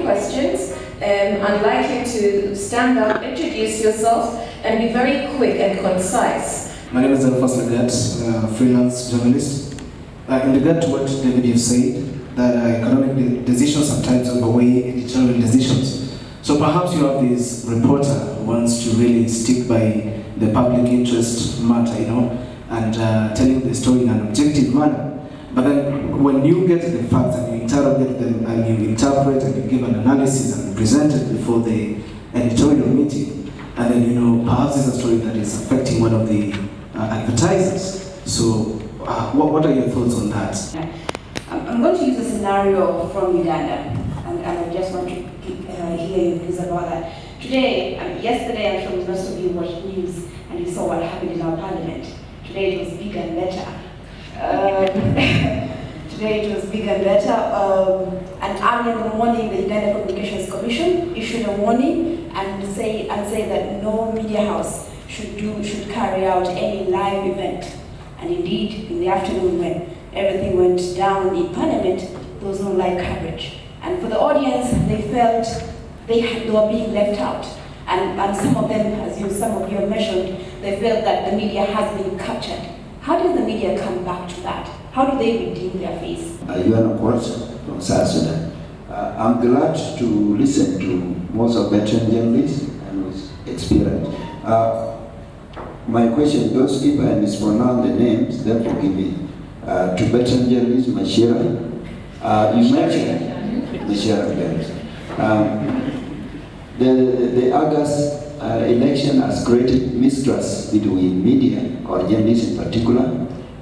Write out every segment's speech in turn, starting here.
questions, I'd like you to stand up, introduce yourself, and be very quick and concise. My name is Alphonse Legat, freelance journalist. In regard to what David you said, that economic decisions sometimes overweigh editorial decisions. So perhaps you have this reporter who wants to really stick by the public interest matter, and telling the story in an objective manner. But then when you get the facts and you interrogate them and you interpret and you give an analysis and present it before the editorial meeting, and then perhaps it's a story that is affecting one of the advertisers. So what are your thoughts on that? I'm going to use a scenario from Uganda, and I just want to hear your views about that. Yesterday, I'm sure most of you watched news and you saw what happened in our parliament. Today it was bigger and better. And early in the morning, the Uganda Communications Commission issued a warning and say that no media house should carry out any live event. And indeed, in the afternoon when everything went down in Parliament, there was no live coverage. And for the audience, they felt they were being left out. And some of them, some of you have mentioned, they felt that the media has been captured. How does the media come back to that? How do they redeem their face? You are, of course, from South Sudan. I'm glad to listen to most of veteran journalists and with experience. My question goes, if I mispronounce the names, then forgive me. To veteran journalist, Mashira. You mentioned Mashira. The August election has created mistrust between media, or journalists in particular,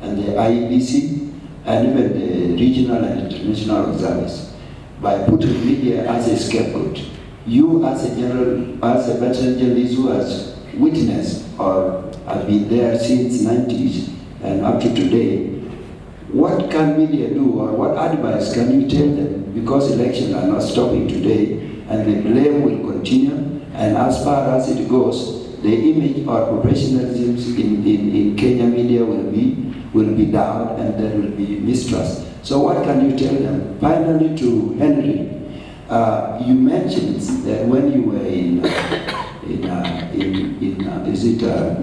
and the IEBC, and even the regional and international observers, by putting media as a scapegoat. You, as a veteran journalist who has witnessed or has been there since 90s and up to today, what can media do, or what advice can you tell them? Because elections are not stopping today, and the blame will continue, and as far as it goes, the image or professionalism in Kenya media will be down, and there will be mistrust. So what can you tell them? Finally, to Henry, you mentioned that when you were in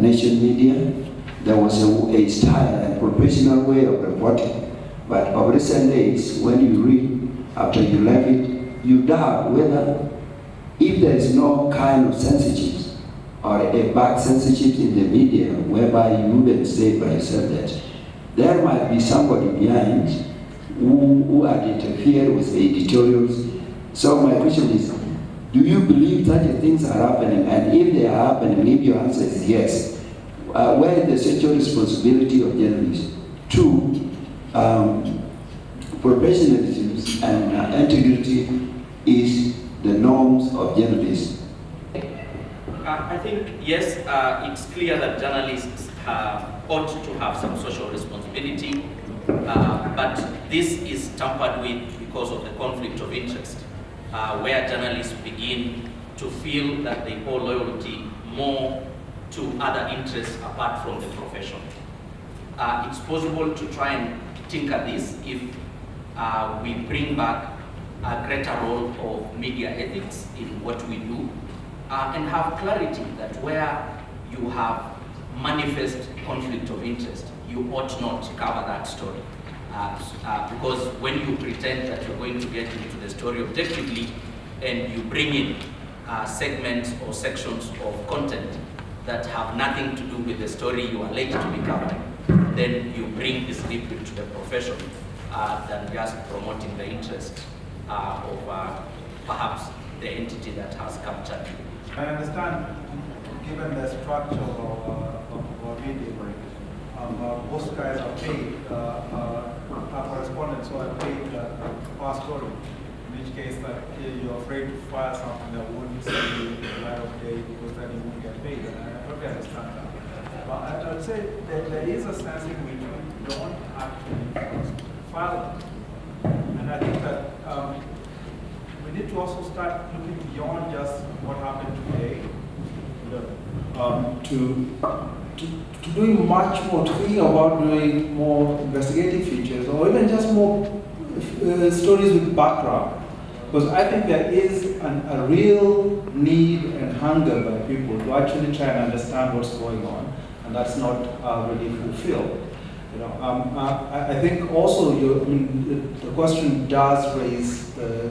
Nation Media, there was a style and professional way of reporting. But of recent days, when you read, after you left it, you doubt whether, if there is no kind of censorship or a back censorship in the media, whereby you wouldn't say by yourself that there might be somebody behind who had interfered with the editorials. So my question is, do you believe such things are happening? And if they are happening, if your answer is yes, where is the social responsibility of journalists? Two, professionalism and integrity is the norms of journalists. I think, yes, it's clear that journalists ought to have some social responsibility, but this is tampered with because of the conflict of interest, where journalists begin to feel that they owe loyalty more to other interests apart from the profession. It's possible to try and tinker this if we bring back a greater role of media ethics in what we do, and have clarity that where you have manifest conflict of interest, you ought not cover that story. Because when you pretend that you're going to get into the story objectively and you bring in segments or sections of content that have nothing to do with the story you are alleged to be covering, then you bring disrepute to the profession than just promoting the interest of perhaps the entity that has captured you. I understand, given the structure of media, most guys are paid, our correspondents who are paid per story, in which case that you're afraid to fire something that wouldn't see the light of day because then you won't get paid. And I totally understand that. But I would say that there is a sense in which we don't actually file it. And I think that we need to also start looking beyond just what happened today, to doing much more, to thinking about doing more investigative features, or even just more stories with background. Because I think there is a real need and hunger by people to actually try and understand what's going on, and that's not really fulfilled. I think also the question does raise the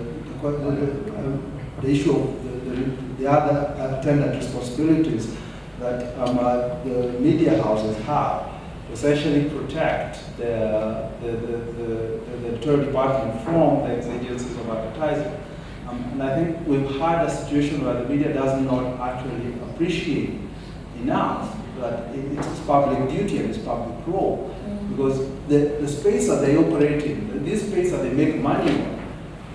issue of the other attendant responsibilities that the media houses have, essentially protect the editorial department from the exigencies of advertising. And I think we've had a situation where the media does not actually appreciate enough that it's public duty and it's public role. Because the space that they operate in, this space that they make money on,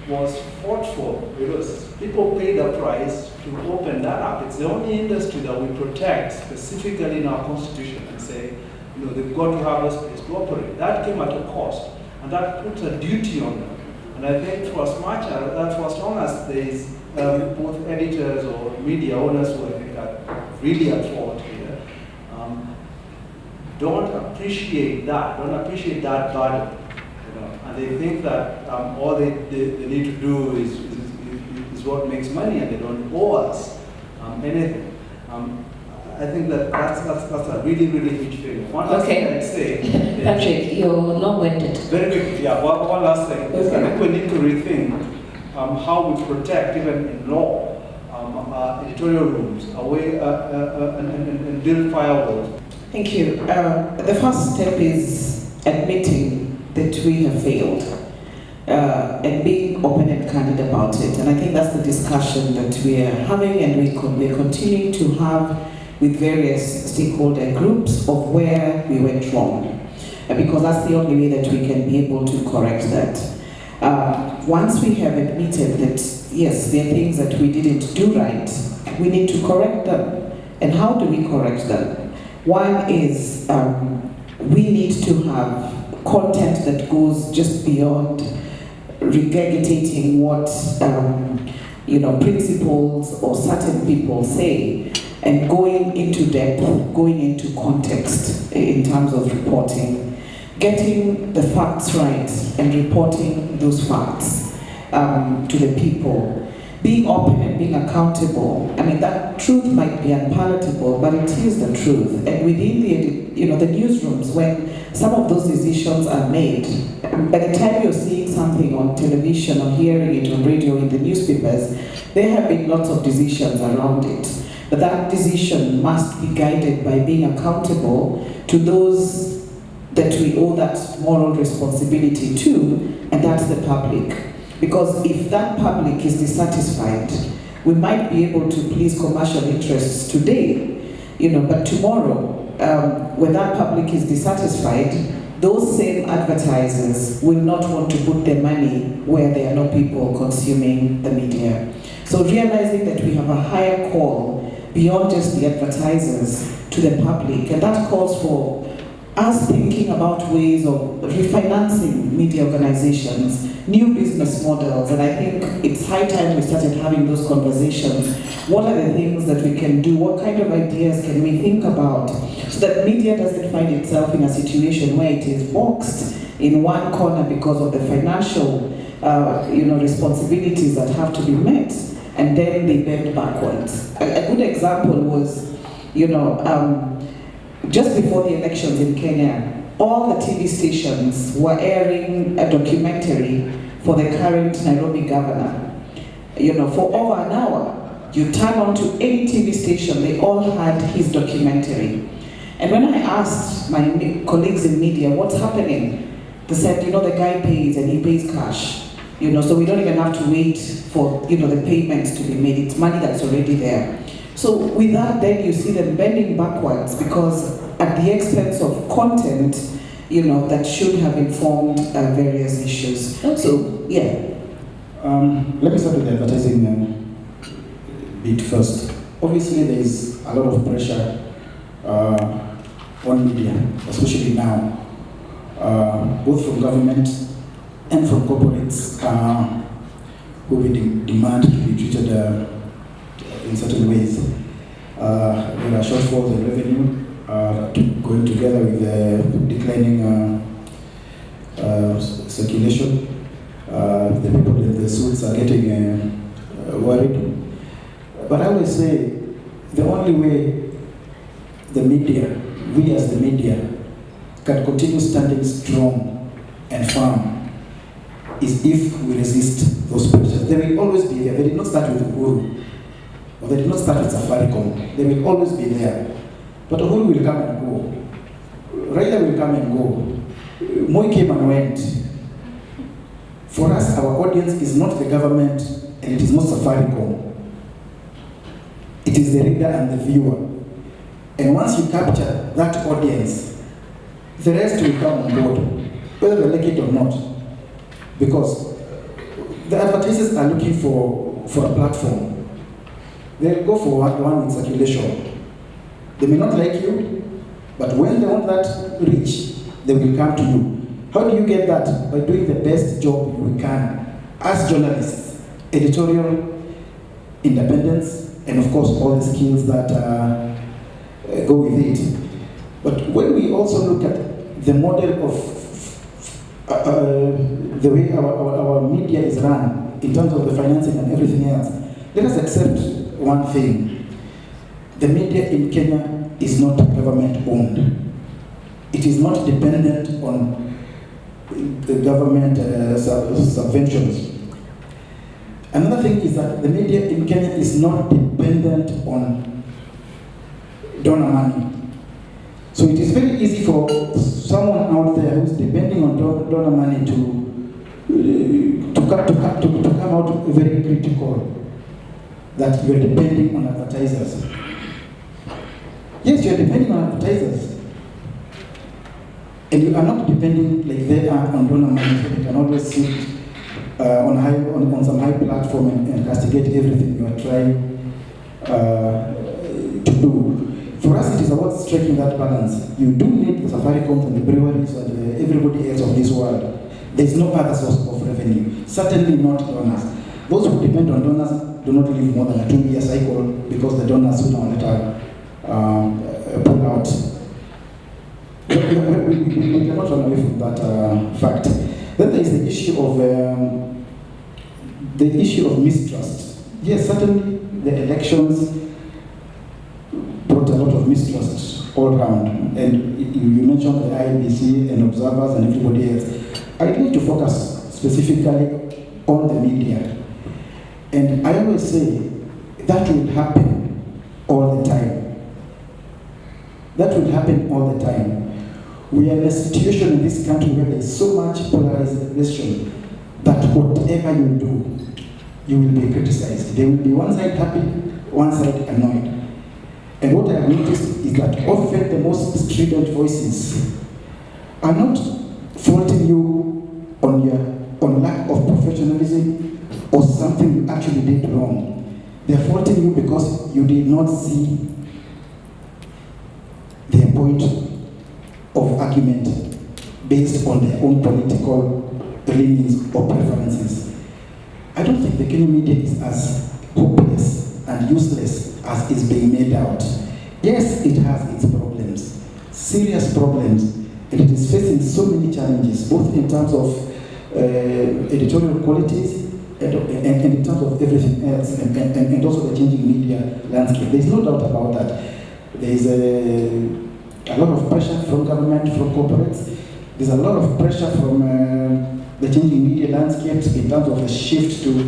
was fought for because people paid a price to open that up. It's the only industry that we protect specifically in our constitution and say, they've got to have a space to operate. That came at a cost, and that puts a duty on them. And I think for as long as there is both editors or media owners who I think are really at fault here, don't appreciate that burden. And they think that all they need to do is what makes money, and they don't owe us anything. I think that's a really, really huge failure. One last thing I'd say. Patrick, you're long-winded. Very quickly, yeah. One last thing. I think we need to rethink how we protect, even in law, editorial rooms, and build firewalls. Thank you. The first step is admitting that we have failed and being open and candid about it. And I think that's the discussion that we are having, and we're continuing to have with various stakeholder groups of where we went wrong. Because that's the only way that we can be able to correct that. Once we have admitted that, yes, there are things that we didn't do right, we need to correct them. And how do we correct them? One is we need to have content that goes just beyond regurgitating what principles or certain people say, and going into depth, going into context in terms of reporting, getting the facts right and reporting those facts to the people. Being open and being accountable. I mean, that truth might be unpalatable, but it is the truth. And within the newsrooms, when some of those decisions are made, by the time you're seeing something on television or hearing it on radio, in the newspapers, there have been lots of decisions around it. But that decision must be guided by being accountable to those that we owe that moral responsibility to, and that's the public. Because if that public is dissatisfied, we might be able to please commercial interests today, but tomorrow, when that public is dissatisfied, those same advertisers will not want to put their money where there are no people consuming the media. So realizing that we have a higher call beyond just the advertisers to the public, and that calls for us thinking about ways of refinancing media organizations, new business models, and I think it's high time we started having those conversations. What are the things that we can do? What kind of ideas can we think about so that media doesn't find itself in a situation where it is boxed in one corner because of the financial responsibilities that have to be met, and then they bend backwards. A good example was, just before the elections in Kenya, all the TV stations were airing a documentary for the current Nairobi governor. For over an hour, you turn on to any TV station, they all had his documentary. And when I asked my colleagues in media, what's happening? They said, the guy pays and he pays cash. So we don't even have to wait for, the payments to be made. It's money that's already there. So with that, then you see them bending backwards because at the expense of content, that should have informed various issues. Okay. So, yeah. Let me start with the advertising bit first. Obviously, there is a lot of pressure on media, especially now, both from government and from corporates who will demand to be treated in certain ways. There are shortfalls in revenue going together with the declining circulation. the people in the suits are getting worried. But I always say the only way the media, we as the media, can continue standing strong and firm is if we resist those pressures. They will always be there. They did not start with Uhuru, or they did not start with Safaricom. They will always be there. But Uhuru will come and go. Raila will come and go. Moi came and went. For us, our audience is not the government and it is not Safaricom. It is the reader and the viewer. And once you capture that audience, the rest will come on board, whether they like it or not. Because the advertisers are looking for a platform. They'll go for one in circulation. They may not like you, but when they want that reach, they will come to you. How do you get that? By doing the best job you can as journalists, editorial independence, and of course all the skills that go with it. But when we also look at the model of the way our media is run in terms of the financing and everything else, let us accept one thing. The media in Kenya is not government owned. It is not dependent on the government subventions. Another thing is that the media in Kenya is not dependent on donor money. So it is very easy for someone out there who's depending on donor money to come out very critical that you're depending on advertisers. Yes, you're depending on advertisers. And you are not depending like they are on donor money, so they can always sit on some high platform and castigate everything you are trying to do. For us, it is about striking that balance. You do need the Safaricom and the breweries and everybody else of this world. There is no other source of revenue. Certainly not donors. Those who depend on donors do not live more than a 2-year cycle because the donors sooner or later pull out. We cannot run away from that fact. Then there is the issue of mistrust. Yes, certainly the elections brought a lot of mistrust all around. And you mentioned the IBC and observers and everybody else. I need to focus specifically on the media. And I always say that will happen all the time. That will happen all the time. We are in a situation in this country where there is so much polarization that whatever you do, you will be criticized. There will be one side happy, one side annoyed. And what I have noticed is that often the most strident voices are not faulting you on lack of professionalism or something you actually did wrong. They are faulting you because you did not see their point of argument based on their own political leanings or preferences. I don't think the Kenyan media is as hopeless and useless as is being made out. Yes, it has its problems, serious problems, and it is facing so many challenges, both in terms of editorial qualities and in terms of everything else, and also the changing media landscape. There's no doubt about that. There's a lot of pressure from government, from corporates. There's a lot of pressure from the changing media landscapes in terms of the shift to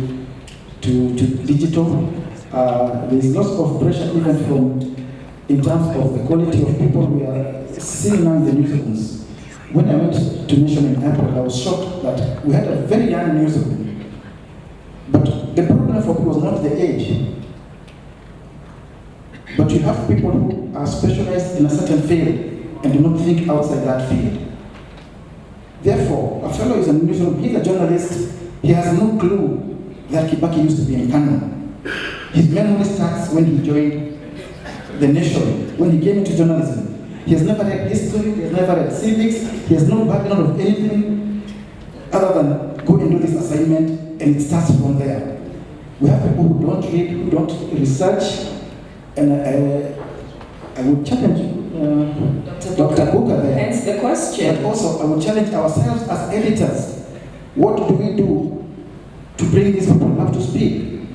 digital. There's lots of pressure even in terms of the quality of people we are seeing now in the newsrooms. When I went to Nation in April, I was shocked that we had a very young newsroom. But the problem for people was not the age. But you have people who are specialized in a certain field and do not think outside that field. Therefore, a fellow is a newsroom, he's a journalist, he has no clue that Kibaki used to be in Kano. His memory starts when he joined the Nation, when he came into journalism. He has never read history, he has never read civics, he has no background of anything other than go and do this assignment, and it starts from there. We have people who don't read, who don't research, and I would challenge Dr. Booker there. Hence the question. But also, I would challenge ourselves as editors. What do we do bring these people up to speed.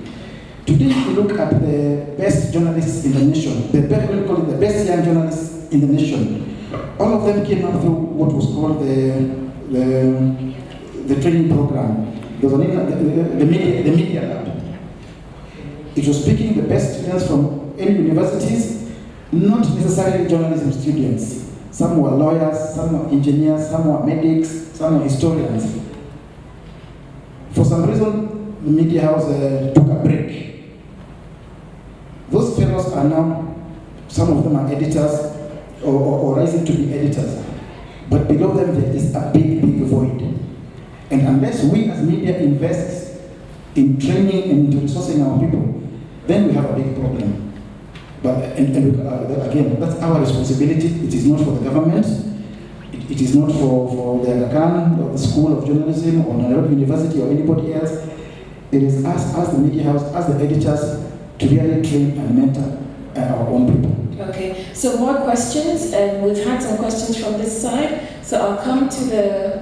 Today, if you look at the best journalists in the nation, the best young journalists in the nation, all of them came up through what was called the training program. There was the media lab. It was picking the best students from any universities, not necessarily journalism students. Some were lawyers, some were engineers, some were medics, some were historians. For some reason, the media house took a break. Those fellows are now, some of them are editors or rising to be editors. But below them there is a big, big void. And unless we as media invest in training and into resourcing our people, then we have a big problem. But again, that's our responsibility. It is not for the government. It is not for the Aga Khan or the School of Journalism or Nairobi University or anybody else. It is us as the media house, as the editors, to really train and mentor our own people. Okay, so more questions, and we've had some questions from this side. So I'll come to the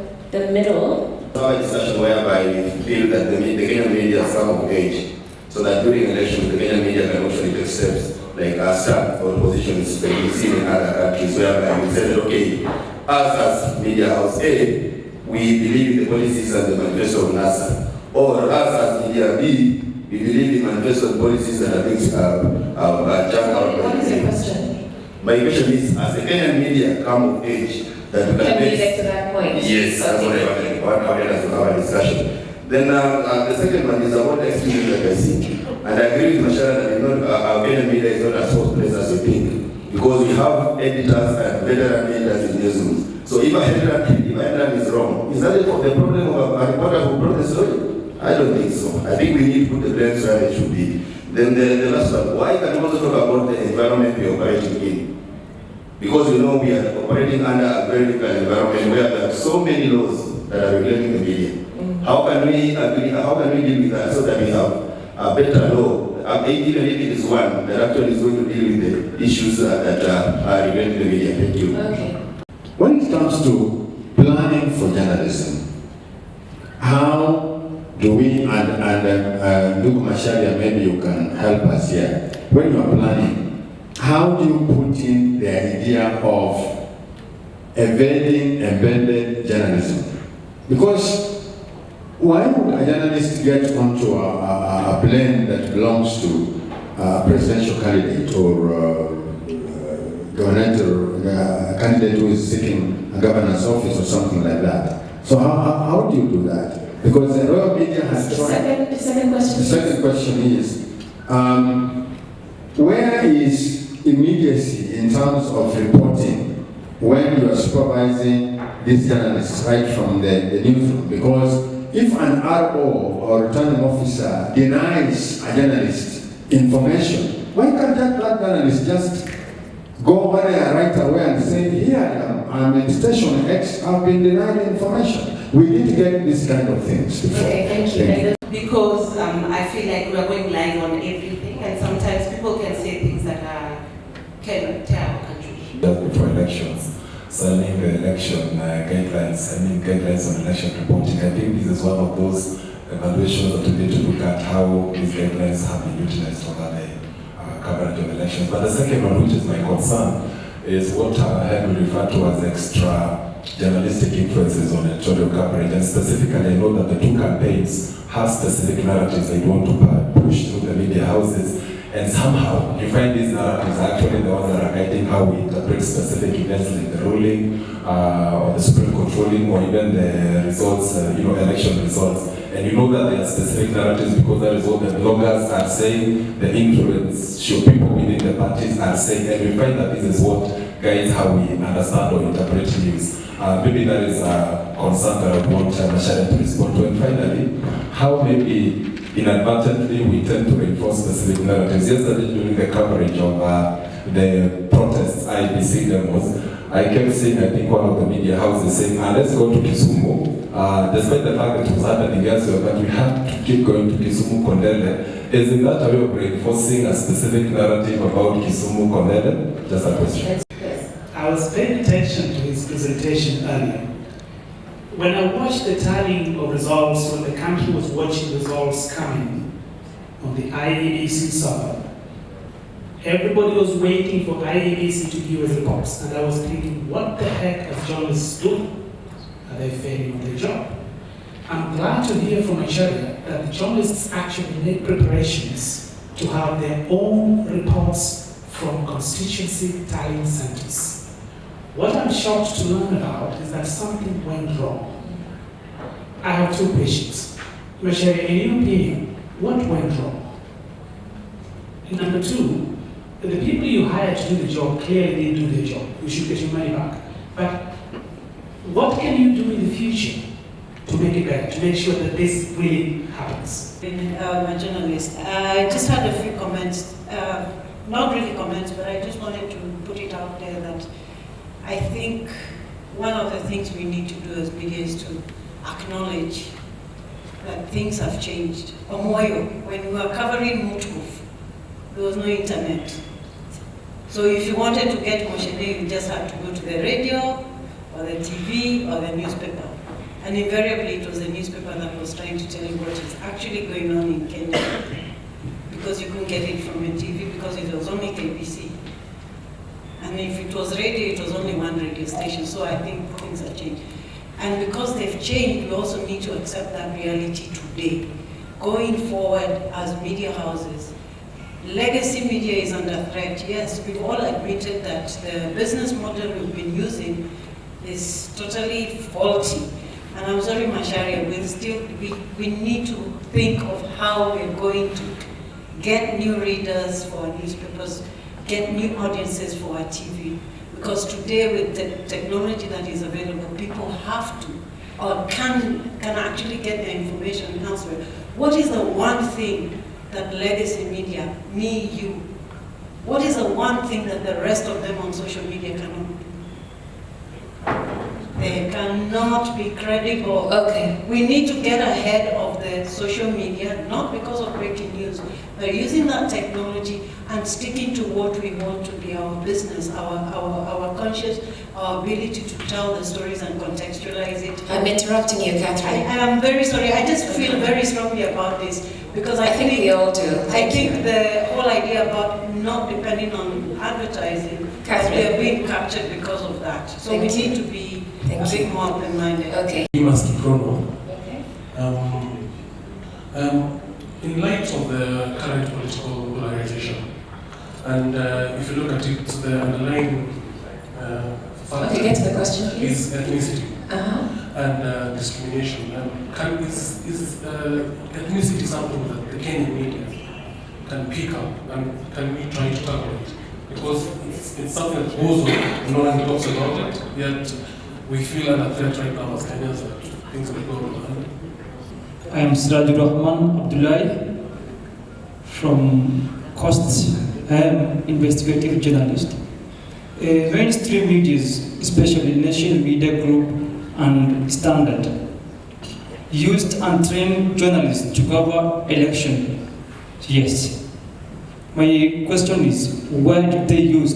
middle. Our discussion whereby we feel that the Kenyan media has come of age, so that during elections the Kenyan media can actually take steps like stand for positions like we've seen in other countries, whereby we said, okay, us as media house A, we believe in the policies and the manifesto of NASA, or us as media B, we believe in manifesto and policies that are being jumped out by the What is your question? My question is, as the Kenyan media come of age, that we Can we get to that point? Yes, that's what I wanted us to have a discussion. Then the second one is about the experience that I see. And I agree with Mashara that our Kenyan media is not as source place as we think. Because we have editors and veteran editors in newsrooms. So if a headline is wrong, is that the problem of a reporter who brought the story? I don't think so. I think we need to put the blame where it should be. Then the last one, why can we also talk about the environment we are operating in? Because we are operating under a very difficult environment where there are so many laws that are regulating the media. How can we deal with that so that we have a better law, even if it is one that actually is going to deal with the issues that are regulating the media? Thank you. Okay. When it comes to planning for journalism, how do we, and Ndugu Masharia, maybe you can help us here, when you are planning, how do you put in the idea of evading embedded journalism? Because why would a journalist get onto a plane that belongs to a presidential candidate or governmental candidate who is seeking a governor's office or something like that? So how do you do that? Because the Royal Media has tried. The second question. The second question is, where is immediacy in terms of reporting when you are supervising these journalists right from the newsroom? Because if an RO or returning officer denies a journalist information, why can't that journalist just go over there right away and say, here I am, I'm in station X, I've been denied information? We need to get these kind of things before. Okay, thank you. Because I feel like we are going live on everything, and sometimes people can say things that can tear our country. Just before elections, signing the election guidelines, signing guidelines on election reporting. I think this is one of those evaluations that we need to look at how these guidelines have been utilized over the coverage of elections. But the second one, which is my concern, is what I would refer to as extra journalistic influences on editorial coverage. And specifically, I know that the two campaigns have specific narratives they want to push through the media houses. And somehow, you find these narratives are actually the ones that are guiding how we interpret specific events like the ruling, or the Supreme Court ruling, or even the results, election results. And you know that there are specific narratives because that is what the bloggers are saying, the influence people within the parties are saying, and we find that this is what guides how we understand or interpret news. Maybe that is a concern that I would want Mashara to respond to. And finally, how maybe inadvertently we tend to reinforce specific narratives. Yesterday during the coverage of the protests, IBC demos, I kept seeing, I think one of the media houses saying, let's go to Kisumu. Despite the fact that it was happening elsewhere, but we have to keep going to Kisumu Kondele. Isn't that a way of reinforcing a specific narrative about Kisumu Kondele? Just a question. I was paying attention to his presentation earlier. when I watched the tallying of results, when the country was watching results coming on the IEBC server, everybody was waiting for IEBC to give us reports, and I was thinking, what the heck are journalists doing? Are they failing on their job? I'm glad to hear from Nigeria that the journalists actually make preparations to have their own reports from constituency tallying centers. What I'm shocked to learn about is that something went wrong. I have two questions. Nigeria, in your opinion, what went wrong? And number two, the people you hired to do the job clearly didn't do their job. You should get your money back. But what can you do in the future to make it better, to make sure that this really happens? I'm a journalist. I just had a few comments, not really comments, but I just wanted to put it out there that I think one of the things we need to do as media is to acknowledge that things have changed. Omoyo, when we were covering Mutuf, there was no internet. So if you wanted to get Moshene, you just had to go to the radio, or the TV, or the newspaper. And invariably it was the newspaper that was trying to tell you what is actually going on in Kenya. Because you couldn't get it from your TV because it was only KBC. And if it was radio, it was only one radio station. So I think things have changed. And because they've changed, we also need to accept that reality today. Going forward as media houses, legacy media is under threat. Yes, we've all admitted that the business model we've been using is totally faulty. And I'm sorry, Macharia, we need to think of how we're going to get new readers for our newspapers, get new audiences for our TV. Because today, with the technology that is available, people have to, or can actually get their information elsewhere. What is the one thing that legacy media, me, you, what is the one thing that the rest of them on social media cannot do? They cannot be credible. Okay. We need to get ahead of the social media, not because of breaking news, but using that technology and sticking to what we want to be our business, our conscience, our ability to tell the stories and contextualize it. I'm interrupting you, Catherine. I am very sorry. I just feel very strongly about this because I think we all do. I think the whole idea about not depending on advertising, that we are being captured because of that. So we need to be a bit more open-minded. Okay. In light of the current political polarization, and if you look at it, the underlying factor get to the question, please. is ethnicity and discrimination. Is ethnicity something that the Kenyan media can pick up and can we try to tackle it? Because it's something that goes on, no one talks about it, yet we feel under threat right now as Kenyans that things will go on. I am Sirajur Rahman Abdullahi from Coast. I am investigative journalist. Mainstream media, especially Nation Media Group and Standard, used untrained journalists to cover election. Yes. My question is, why did they use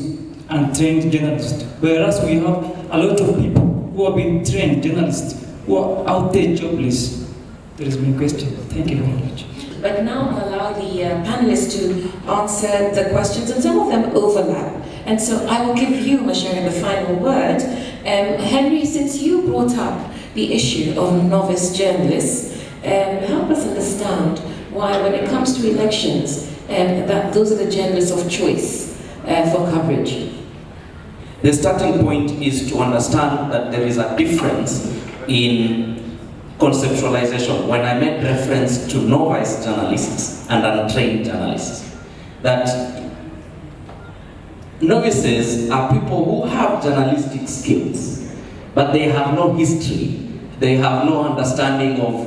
untrained journalists? Whereas we have a lot of people who have been trained journalists who are out there jobless. That is my question. Thank you very much. But now I'll allow the panelists to answer the questions, and some of them overlap. And so I will give you, Macharia, the final word. Henry, since you brought up the issue of novice journalists, help us understand why, when it comes to elections, that those are the journalists of choice for coverage. The starting point is to understand that there is a difference in conceptualization. When I made reference to novice journalists and untrained journalists, that novices are people who have journalistic skills, but they have no history, they have no understanding of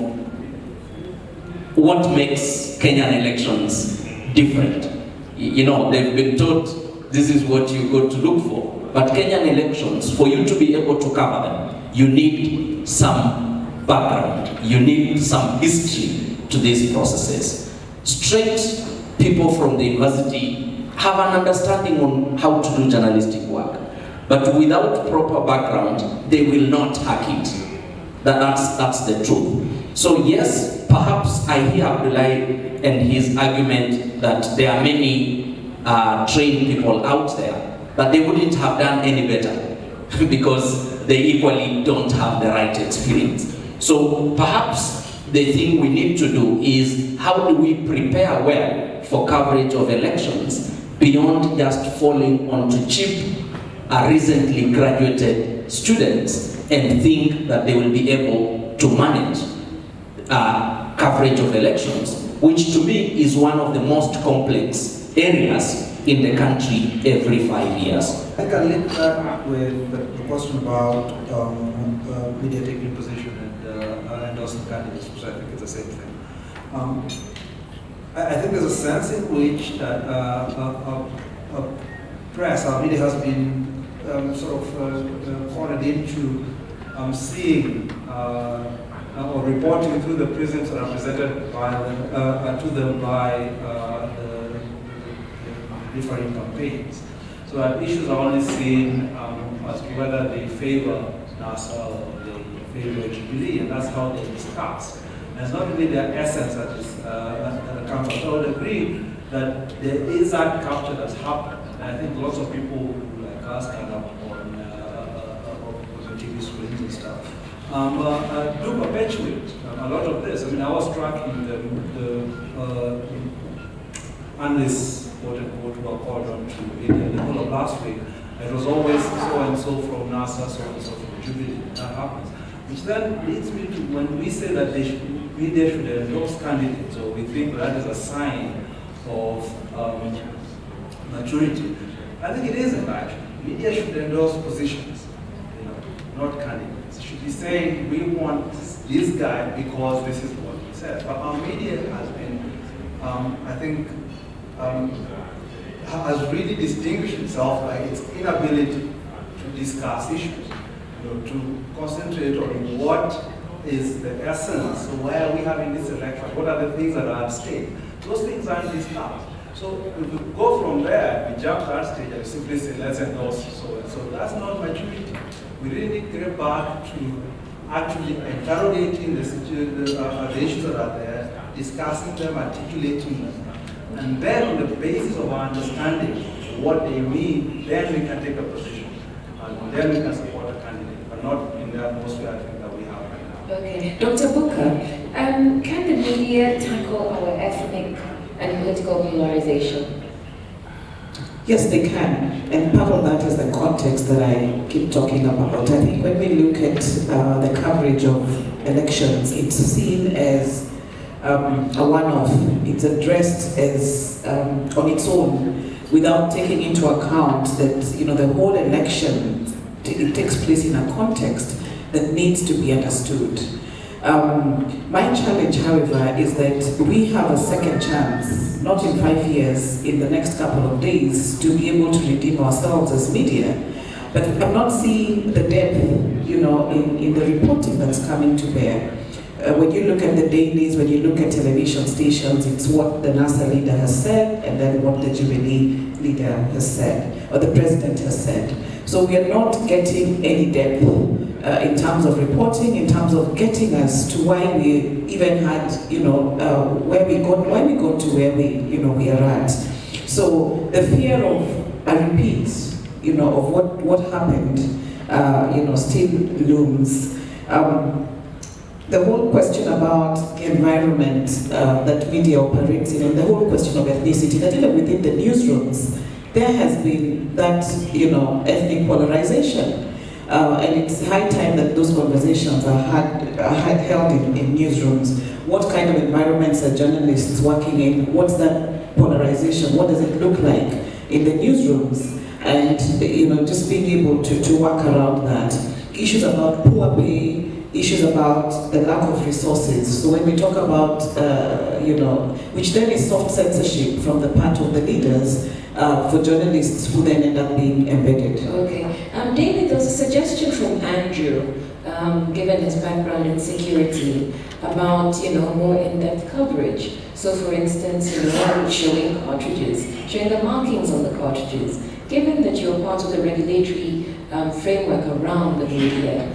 what makes Kenyan elections different. You know, they've been taught this is what you got to look for. But Kenyan elections, for you to be able to cover them, you need some background, you need some history to these processes. Straight people from the university have an understanding on how to do journalistic work, but without proper background, they will not hack it. That's the truth. So yes, perhaps I hear Abdullahi and his argument that there are many trained people out there, but they wouldn't have done any better because they equally don't have the right experience. So perhaps the thing we need to do is how do we prepare well for coverage of elections beyond just falling onto cheap, recently graduated students and think that they will be able to manage coverage of elections, which to me is one of the most complex areas in the country every 5 years. I think I'll link that with the question about media taking position and endorsing candidates, which I think is the same thing. I think there's a sense in which press, our media has been cornered into seeing or reporting through the prisons represented by to them by the different campaigns. So that issues are only seen as to whether they favor NASA or they favor Jubilee, and that's how they discuss. And it's not really their essence that is that comes out. So I would agree that there is that capture that's happened. And I think lots of people like us kind of on TV screens and stuff do perpetuate a lot of this. I mean, I was struck in the analysts, quote unquote, who are called on to media the whole of last week. It was always so and so from NASA, so and so from Jubilee. That happens. Which then leads me to when we say that media should endorse candidates, or we think that is a sign of maturity. I think it isn't actually. Media should endorse positions, not candidates. It should be saying we want this guy because this is what he says. But our media has been, I think, has really distinguished itself by its inability to discuss issues, to concentrate on what is the essence. So why are we having this election? What are the things that are at stake? Those things aren't discussed. So if we go from there, we jump to that stage and simply say, let's endorse so and so. That's not maturity. We really need to get back to actually interrogating the issues that are there, discussing them, articulating them. And then on the basis of our understanding what they mean, then we can take a position. And then we can support a candidate, but not in the atmosphere I think that we have right now. Okay. Dr. Booker, can the media tackle our ethnic and political polarization? Yes, they can. And part of that is the context that I keep talking about. I think when we look at the coverage of elections, it's seen as a one-off. It's addressed as on its own without taking into account that the whole election, it takes place in a context that needs to be understood. My challenge, however, is that we have a second chance, not in 5 years, in the next couple of days, to be able to redeem ourselves as media. But I'm not seeing the depth, in the reporting that's coming to bear. When you look at the dailies, when you look at television stations, it's what the NASA leader has said, and then what the Jubilee leader has said, or the president has said. So we are not getting any depth in terms of reporting, in terms of getting us to why we even had, why we got to where we are at. So the fear of a repeat, of what happened, still looms. The whole question about the environment that media operates in, and the whole question of ethnicity, that even within the newsrooms, there has been that, ethnic polarization. And it's high time that those conversations are held in newsrooms. What kind of environments are journalists working in? What's that polarization? What does it look like in the newsrooms? And just being able to work around that. Issues about poor pay, issues about the lack of resources. So when we talk about, which then is soft censorship from the part of the leaders, for journalists who then end up being embedded. Okay. David, there was a suggestion from Andrew, given his background in security, about more in-depth coverage. So for instance, showing cartridges, showing the markings on the cartridges, given that you're part of the regulatory framework around the media,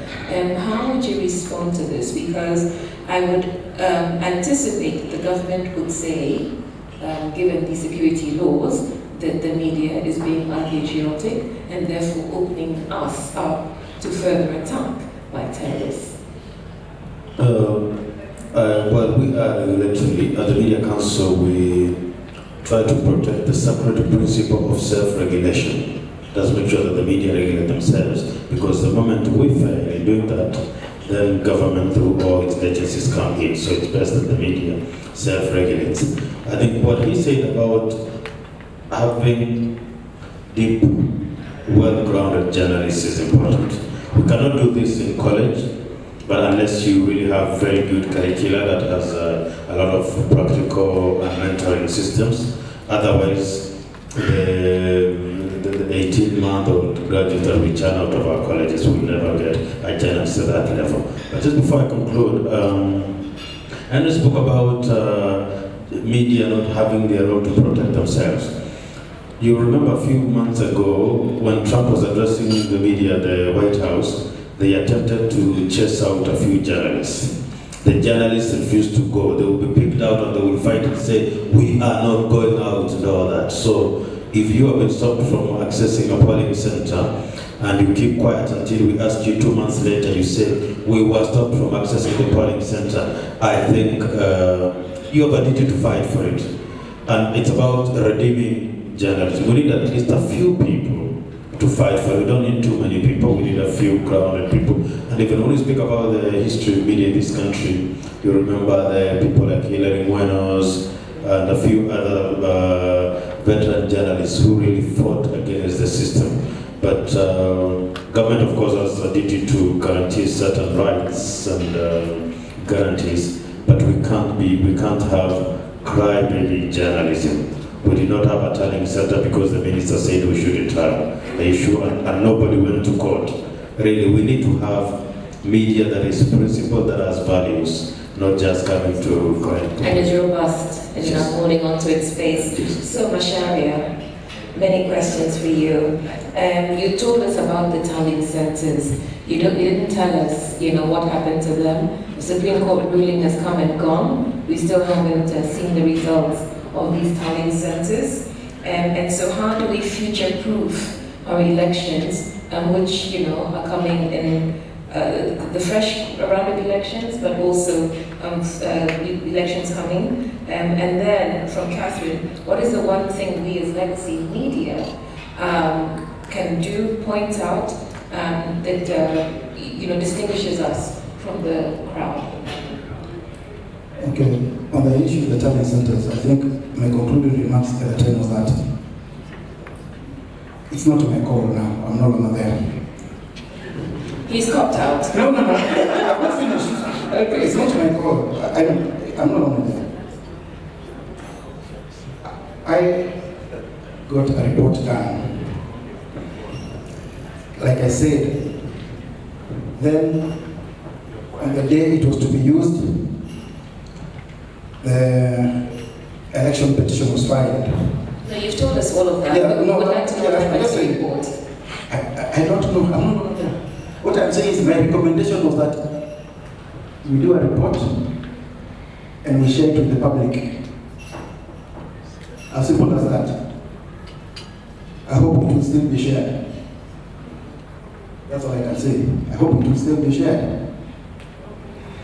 how would you respond to this? Because I would anticipate that the government would say, given the security laws, that the media is being unpatriotic and therefore opening us up to further attack by terrorists. Well, we are regulatory, at the Media Council, we try to protect the sacred principle of self-regulation. Let's make sure that the media regulate themselves, because the moment we fail in doing that, then government through all its agencies come in. So it's best that the media self-regulates. I think what he said about having deep, well-grounded journalists is important. We cannot do this in college, but unless you really have very good curricula that has a lot of practical and mentoring systems. Otherwise, the 18-month-old graduate that we churn out of our colleges will never get a journalist at that level. But just before I conclude, Henry spoke about media not having their role to protect themselves. You remember a few months ago when Trump was addressing the media at the White House, they attempted to chase out a few journalists. The journalists refused to go. They will be picked out and they will fight and say, we are not going out and all that. So if you have been stopped from accessing a polling center and you keep quiet until we ask you 2 months later, you say, we were stopped from accessing the polling center, I think you have a duty to fight for it. And it's about redeeming journalism. We need at least a few people to fight for. We don't need too many people, we need a few grounded people. And even when we speak about the history of media in this country, you remember the people like Hilary Buenos and a few other veteran journalists who really fought against the system. But government, of course, has a duty to guarantee certain rights and guarantees, but we can't have crybaby journalism. We did not have a turning center because the minister said we shouldn't have the issue and nobody went to court. Really, we need to have media that is principled, that has values, not just coming to court. And is robust and not holding on to its space. So, Masharia, many questions for you. You told us about the tallying centers. You didn't tell us, what happened to them. The Supreme Court ruling has come and gone. We still haven't seen the results of these tallying centers. And so how do we future-proof our elections, which, are coming in the fresh round of elections, but also elections coming? And then from Catherine, what is the one thing we as legacy media can do, point out, that distinguishes us from the crowd? Okay, on the issue of the tallying centers, I think my concluding remarks at the time was that it's not my call now. I'm no longer there. He's copped out. No, I'm not finished. It's not my call. I'm no longer there. I got a report done. Like I said, then on the day it was to be used, the election petition was filed. No, you've told us all of that. Yeah, we no, would like to know I'm just saying, report. I don't know. I'm not there. What I'm saying is my recommendation was that we do a report and we share it with the public. As simple as that. I hope it will still be shared. That's all I can say. I hope it will still be shared.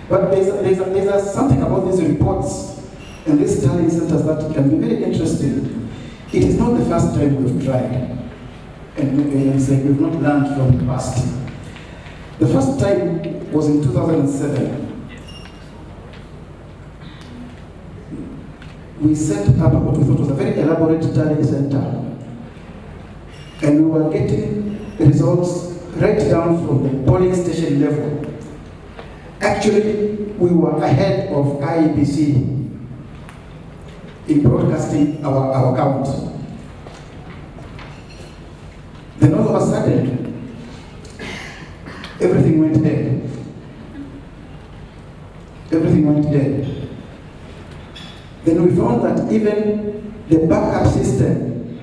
But there's something about these reports and these tallying centers that can be very interesting. It is not the first time we've tried. And it's like we've not learned from the past. The first time was in 2007. We set up what we thought was a very elaborate tallying center. And we were getting results right down from the polling station level. Actually, we were ahead of IEBC in broadcasting our count. Then all of a sudden, everything went dead. Everything went dead. Then we found that even the backup system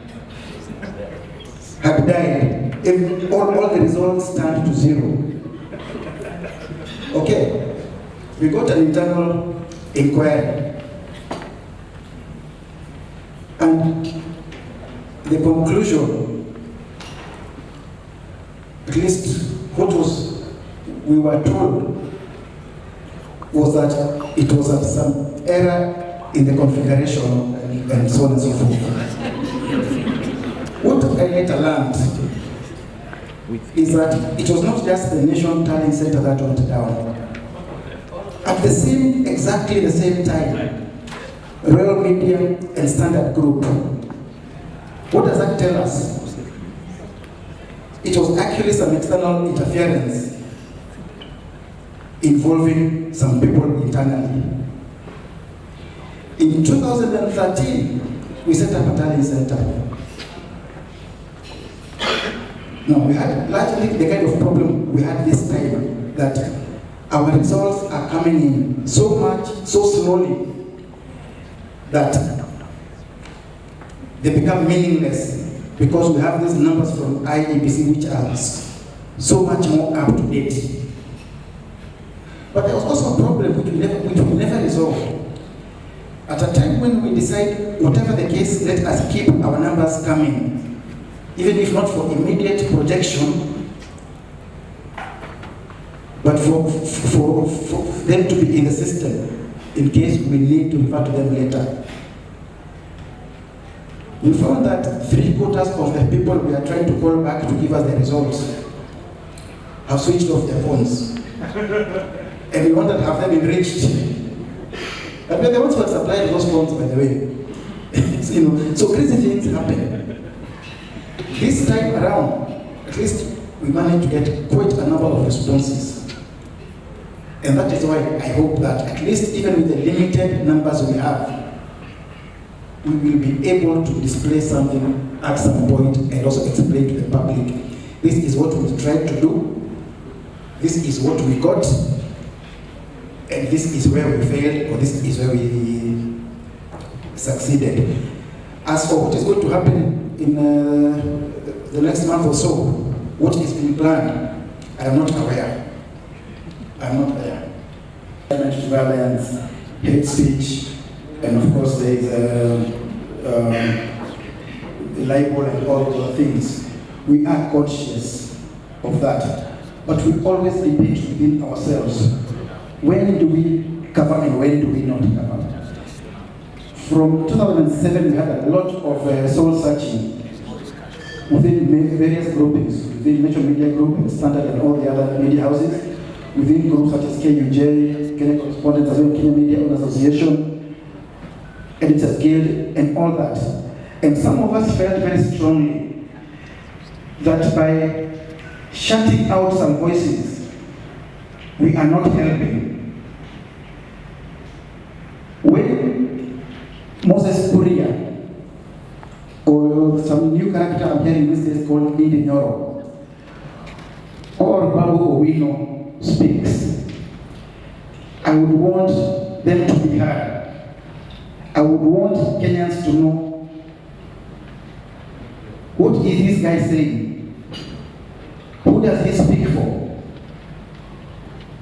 had died, if all the results stand to zero. Okay, we got an internal inquiry. And the conclusion, at least what we were told, was that it was at some error in the configuration and so on and so forth. What I later learned is that it was not just the Nation Tallying Center that went down. At exactly the same time, Royal Media and Standard Group. What does that tell us? It was actually some external interference involving some people internally. In 2013, we set up a tallying center. Now, we had largely the kind of problem we had this time, that our results are coming in so slowly, that they become meaningless because we have these numbers from IEBC which are so much more up to date. But there was also a problem which we never resolved. At a time when we decide, whatever the case, let us keep our numbers coming, even if not for immediate projection, but for them to be in the system in case we need to refer to them later. We found that 3/4 of the people we are trying to call back to give us the results have switched off their phones. And we wanted to have them enriched. But we're the ones who had supplied those phones, by the way. So crazy things happen. This time around, at least we managed to get quite a number of responses. And that is why I hope that at least even with the limited numbers we have, we will be able to display something at some point and also explain to the public, this is what we tried to do, this is what we got, and this is where we failed, or this is where we succeeded. As for what is going to happen in the next month or so, what is being planned, I am not aware. I'm not there. Damage to violence, hate speech, and of course there is libel and all those things. We are conscious of that, but we always debate within ourselves. When do we cover and when do we not cover? From 2007, we had a lot of soul searching within various groupings, within Metro Media Group and Standard and all the other media houses, within groups such as KUJ, Kenya Correspondents, as well as Kenya Media Owners Association, Editors Guild, and all that. And some of us felt very strongly that by shutting out some voices, we are not helping. When Moses Kuria, or some new character I'm hearing these days called Idi Nyoro, or Babu Owino speaks, I would want them to be heard. I would want Kenyans to know, what is this guy saying? Who does he speak for?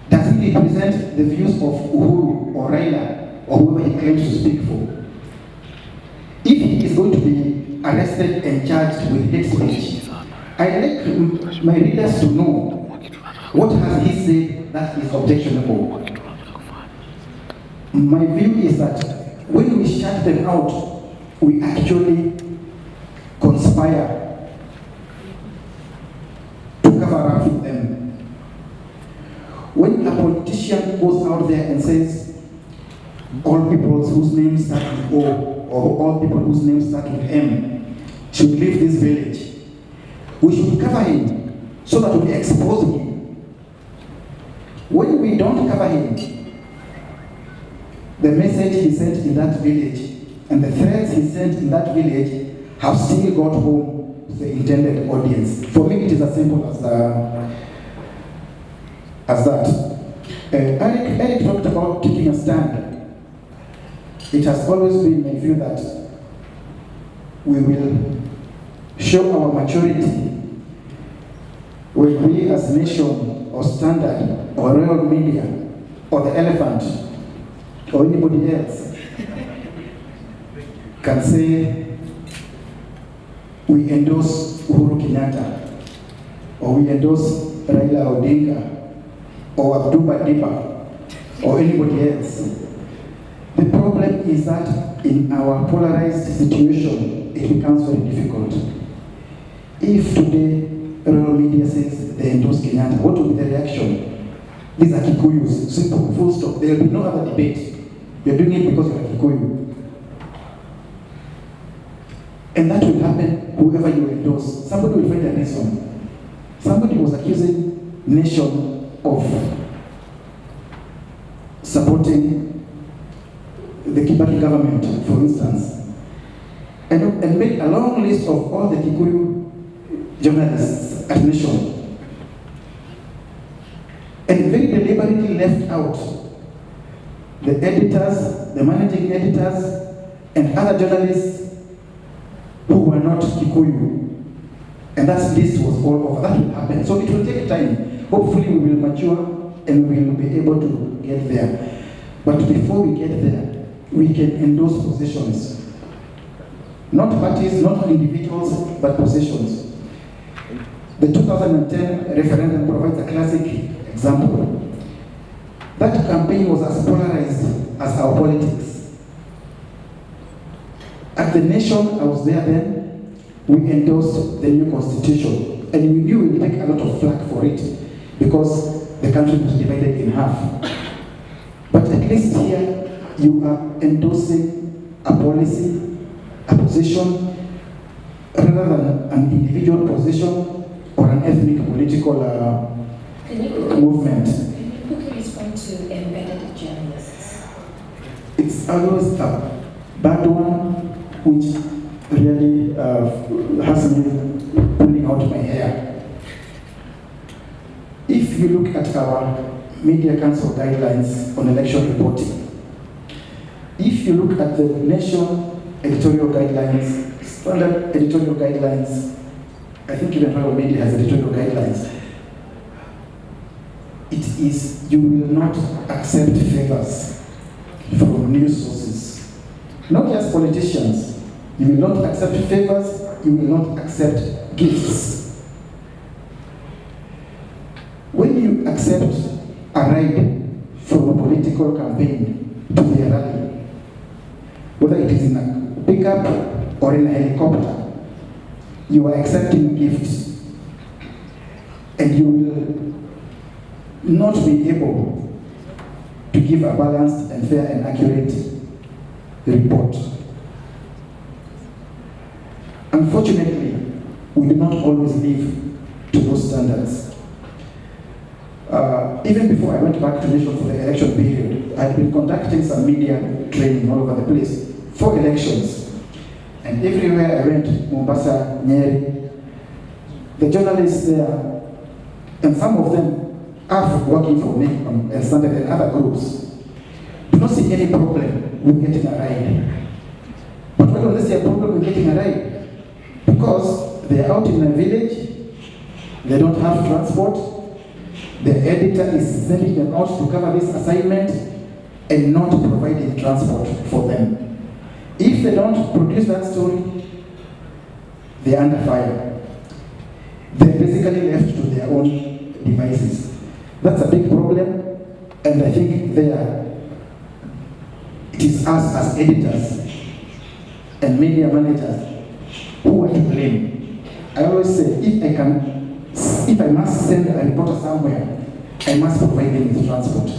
Does he represent the views of Uhuru or Raila or whoever he claims to speak for? If he is going to be arrested and charged with hate speech, I'd like my readers to know, what has he said that is objectionable? My view is that when we shut them out, we actually conspire to cover up for them. When a politician goes out there and says, all people whose names start with O, or all people whose names start with M, should leave this village, we should cover him so that we expose him. When we don't cover him, the message he sent in that village and the threats he sent in that village have still got home to the intended audience. For me, it is as simple as that. Eric talked about taking a stand. It has always been my view that we will show our maturity when we as a nation or Standard or Royal Media or the Elephant or anybody else can say we endorse Uhuru Kenyatta or we endorse Raila Odinga or Abdul Diba or anybody else. The problem is that in our polarized situation, it becomes very difficult. If today Royal Media says they endorse Kenyatta, what will be the reaction? These are Kikuyus, simple, full stop. There will be no other debate. You're doing it because you're a Kikuyu. And that will happen whoever you endorse. Somebody will find a reason. Somebody was accusing nation of supporting the Kibaki government, for instance, and made a long list of all the Kikuyu journalists at Nation, and very deliberately left out the editors, the managing editors, and other journalists who were not Kikuyu. And that list was all over. That will happen. So it will take time. Hopefully we will mature and we will be able to get there. But before we get there, we can endorse positions. Not parties, not individuals, but positions. The 2010 referendum provides a classic example. That campaign was as polarized as our politics. At the Nation, I was there then, we endorsed the new constitution. And we knew we would take a lot of flack for it because the country was divided in half. But at least here, you are endorsing a policy, a position, rather than an individual position or an ethnic political movement. Who can respond to embedded journalists? It's always a bad one, which really has me pulling out my hair. If you look at our Media Council guidelines on election reporting, if you look at the Nation editorial guidelines, Standard editorial guidelines, I think even Royal Media has editorial guidelines, it is you will not accept favors from news sources. Not just politicians. You will not accept favors, you will not accept gifts. When you accept a ride from a political campaign to their rally, whether it is in a pickup or in a helicopter, you are accepting gifts, and you will not be able to give a balanced and fair and accurate report. Unfortunately, we do not always live to those standards. Even before I went back to Nation for the election period, I had been conducting some media training all over the place for elections. And everywhere I went, Mombasa, Nyeri, the journalists there, and some of them are working for me and Standard and other groups, do not see any problem with getting a ride. But why don't they see a problem with getting a ride? Because they are out in a village, they don't have transport, the editor is sending them out to cover this assignment and not providing transport for them. If they don't produce that story, they are under fire. They're basically left to their own devices. That's a big problem, and I think it is us as editors and media managers who are to blame. I always say, if I must send a reporter somewhere, I must provide them with transport.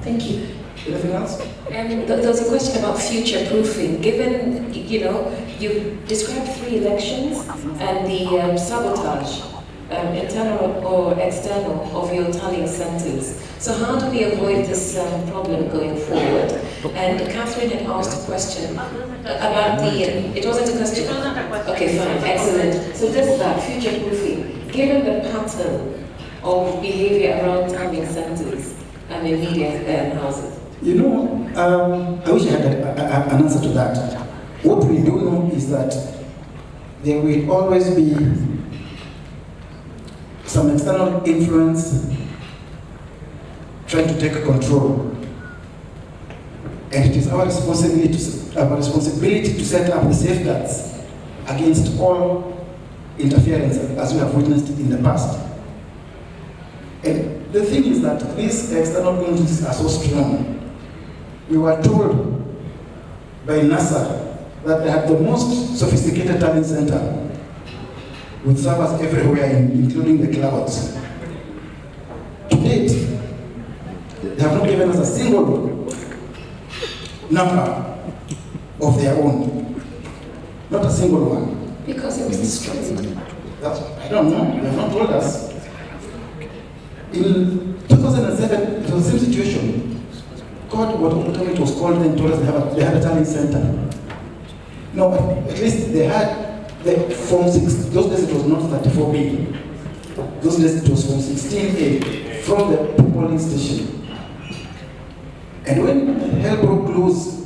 Thank you. Anything else? There was a question about future proofing. Given, you described 3 elections and the sabotage, internal or external, of your tallying centers. So how do we avoid this problem going forward? And Catherine had asked a question about it wasn't a question? Okay, fine, excellent. So just that, future proofing. Given the pattern of behavior around tallying centers and in media houses. I wish I had an answer to that. What we do know is that there will always be some external influence trying to take control. And it is our responsibility to set up the safeguards against all interference as we have witnessed in the past. And the thing is that these external influences are so strong. We were told by NASA that they have the most sophisticated talent center with servers everywhere, including the clouds. To date, they have not given us a single number of their own. Not a single one. Because it was destroyed. I don't know. They have not told us. In 2007, it was the same situation. God, whatever it was called, then told us they had a talent center. No, at least they had the Form 6. Those days it was not 34B. Those days it was Form 16A from the polling station. And when hell broke loose,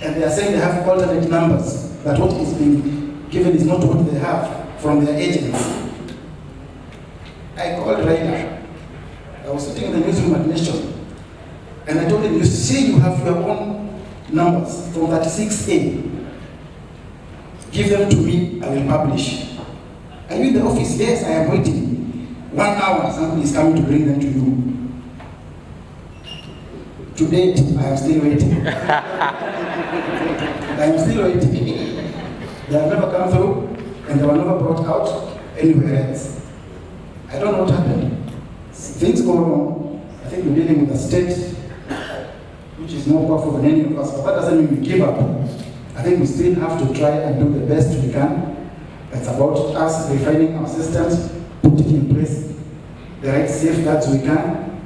and they are saying they have alternate numbers, that what is being given is not what they have from their agents. I called Raila. I was sitting in the newsroom at Nation, and I told him, you say you have your own numbers from 36A. Give them to me, I will publish. Are you in the office? Yes, I am waiting. 1 hour, somebody is coming to bring them to you. To date, I am still waiting. I am still waiting. They have never come through, and they were never brought out anywhere else. I don't know what happened. Things go wrong. I think we're dealing with a state which is more powerful than any of us, but that doesn't mean we give up. I think we still have to try and do the best we can. It's about us refining our systems, putting in place the right safeguards we can,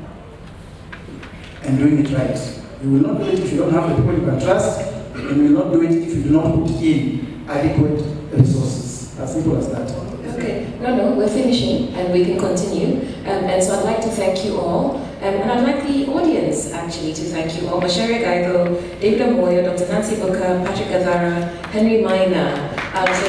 and doing it right. You will not do it if you don't have the people you can trust, and you will not do it if you do not put in adequate resources. As simple as that. Okay, no, we're finishing and we can continue. And so I'd like to thank you all. And I'd like the audience actually to thank you all. Macharia Gaigo, David Amoyo, Dr. Nancy Booker, Patrick Gavara, Henry Maina. So